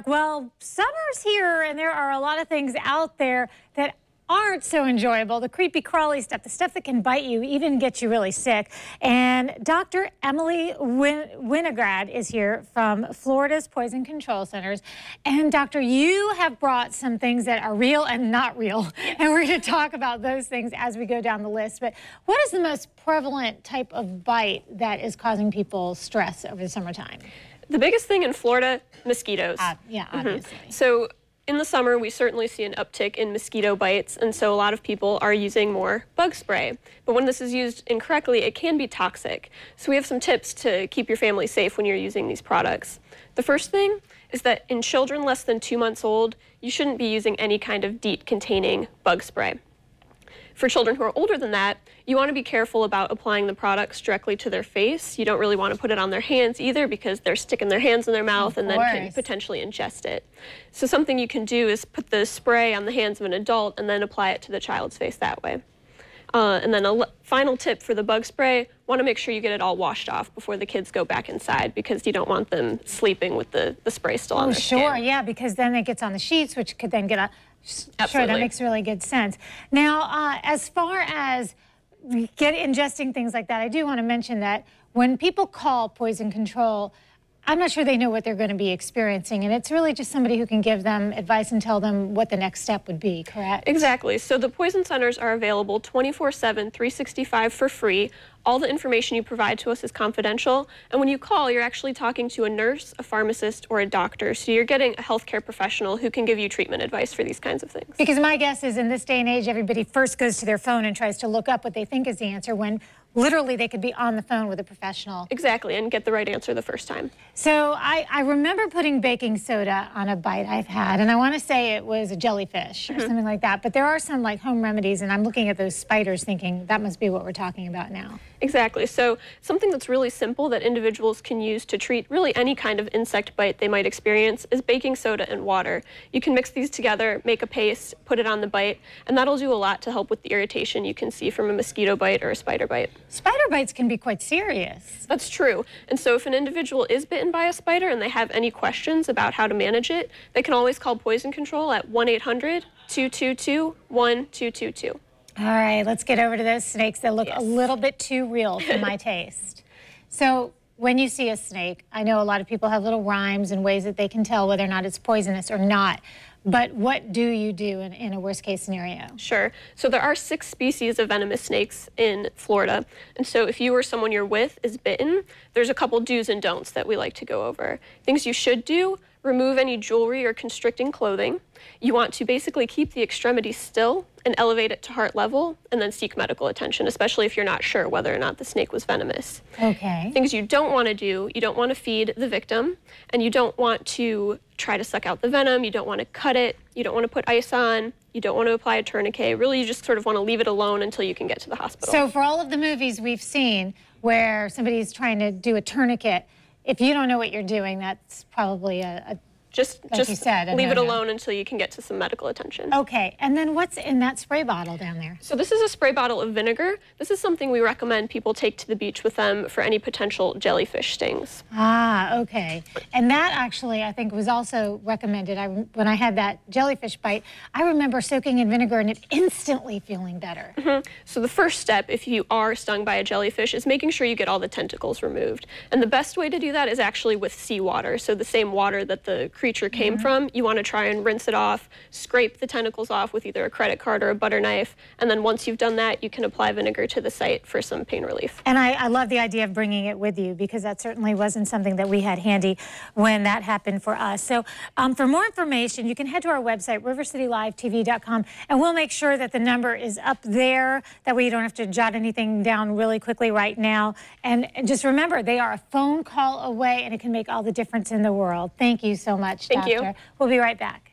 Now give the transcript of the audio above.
Well, summer's here, and there are a lot of things out there that aren't so enjoyable. The creepy crawly stuff, the stuff that can bite you, even get you really sick. And Dr. Emily Winograd is here from Florida's Poison Control Centers. And Doctor, you have brought some things that are real and not real. And we're going to talk about those things as we go down the list. But what is the most prevalent type of bite that is causing people stress over the summertime? The biggest thing in Florida, mosquitoes. Yeah, obviously. So in the summer, we certainly see an uptick in mosquito bites, and so a lot of people are using more bug spray. But when this is used incorrectly, it can be toxic. So we have some tips to keep your family safe when you're using these products. The first thing is that in children less than 2 months old, you shouldn't be using any kind of DEET-containing bug spray. For children who are older than that, you want to be careful about applying the products directly to their face. You don't really want to put it on their hands either, because they're sticking their hands in their mouth and then can potentially ingest it. So something you can do is put the spray on the hands of an adult and then apply it to the child's face that way. And then a final tip for the bug spray, want to make sure you get it all washed off before the kids go back inside, because you don't want them sleeping with the spray still on their skin. Sure, yeah, because then it gets on the sheets, which could then get a... Sure, that makes really good sense. Now, as far as ingesting things like that, I do want to mention that when people call poison control, I'm not sure they know what they're going to be experiencing, and it's really just somebody who can give them advice and tell them what the next step would be, correct? Exactly. So the poison centers are available 24/7, 365 for free. All the information you provide to us is confidential, and when you call, you're actually talking to a nurse, a pharmacist, or a doctor, so you're getting a healthcare professional who can give you treatment advice for these kinds of things. Because my guess is in this day and age, everybody first goes to their phone and tries to look up what they think is the answer, when literally they could be on the phone with a professional. Exactly, and get the right answer the first time. So I remember putting baking soda on a bite I've had, and I want to say it was a jellyfish or something like that, but there are some like home remedies, and I'm looking at those spiders thinking that must be what we're talking about now. Exactly. So something that's really simple that individuals can use to treat really any kind of insect bite they might experience is baking soda and water. You can mix these together, make a paste, put it on the bite, and that'll do a lot to help with the irritation you can see from a mosquito bite or a spider bite. Spider bites can be quite serious. That's true. And so if an individual is bitten by a spider and they have any questions about how to manage it, they can always call Poison Control at 1-800-222-1222. All right, let's get over to those snakes that look a little bit too real for my taste. So when you see a snake, I know a lot of people have little rhymes and ways that they can tell whether or not it's poisonous or not. But what do you do in a worst-case scenario? Sure. So there are 6 species of venomous snakes in Florida. And so if you or someone you're with is bitten, there's a couple do's and don'ts that we like to go over. Things you should do: remove any jewelry or constricting clothing. You want to basically keep the extremity still and elevate it to heart level, and then seek medical attention, especially if you're not sure whether or not the snake was venomous. Okay. Things you don't want to do: you don't want to feed the victim, and you don't want to try to suck out the venom, you don't want to cut it, you don't want to put ice on, you don't want to apply a tourniquet. Really, you just sort of want to leave it alone until you can get to the hospital. So for all of the movies we've seen where somebody's trying to do a tourniquet, if you don't know what you're doing, that's probably Just you said, leave it alone until you can get to some medical attention. Okay, and then what's in that spray bottle down there? So this is a spray bottle of vinegar. This is something we recommend people take to the beach with them for any potential jellyfish stings. Ah, okay. And that actually, I think, was also recommended. When I had that jellyfish bite, I remember soaking in vinegar and it instantly feeling better. So the first step, if you are stung by a jellyfish, is making sure you get all the tentacles removed. And the best way to do that is actually with seawater. So the same water that the creature came from, you want to try and rinse it off, scrape the tentacles off with either a credit card or a butter knife, and then once you've done that, you can apply vinegar to the site for some pain relief. And I love the idea of bringing it with you, because that certainly wasn't something that we had handy when that happened for us. So for more information, you can head to our website, rivercitylivetv.com, and we'll make sure that the number is up there. That way you don't have to jot anything down really quickly right now. And just remember, they are a phone call away, and it can make all the difference in the world. Thank you so much, Doctor. Thank you. We'll be right back.